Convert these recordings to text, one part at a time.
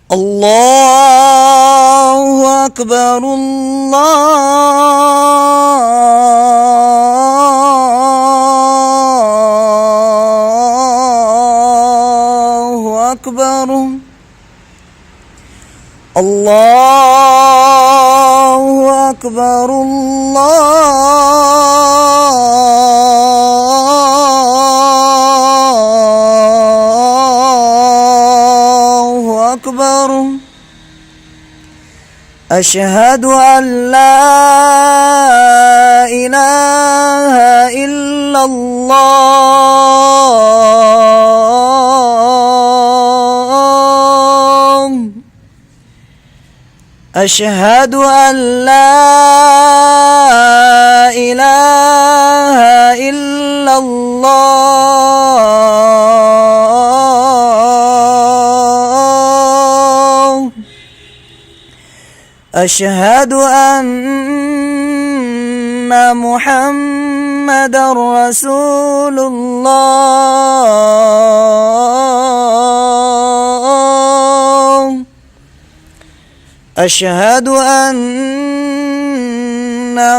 الله أكبر الله أكبر الله أكبر الله أكبر. أشهد أن لا إله إلا الله أشهد أن لا إله إلا الله أشهد أن محمدًا رسول الله أشهد أن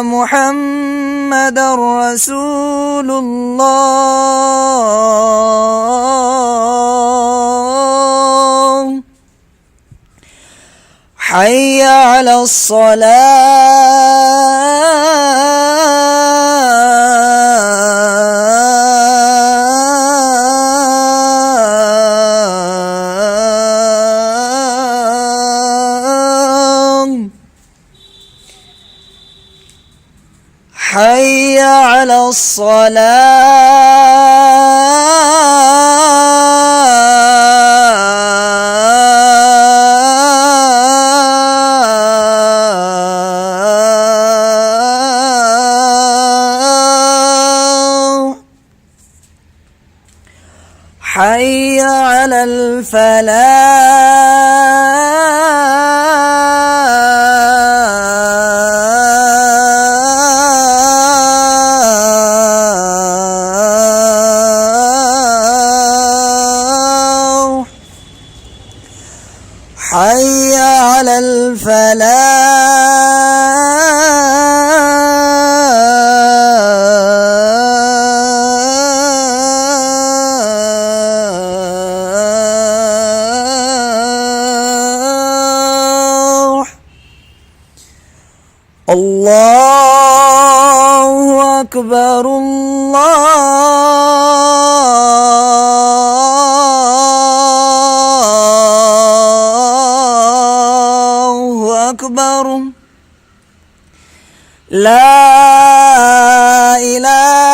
محمدًا رسول الله. حي على الصلاة حي على الصلاة حي على الفلاح حي على الفلاح. الله أكبر الله أكبر. لا إله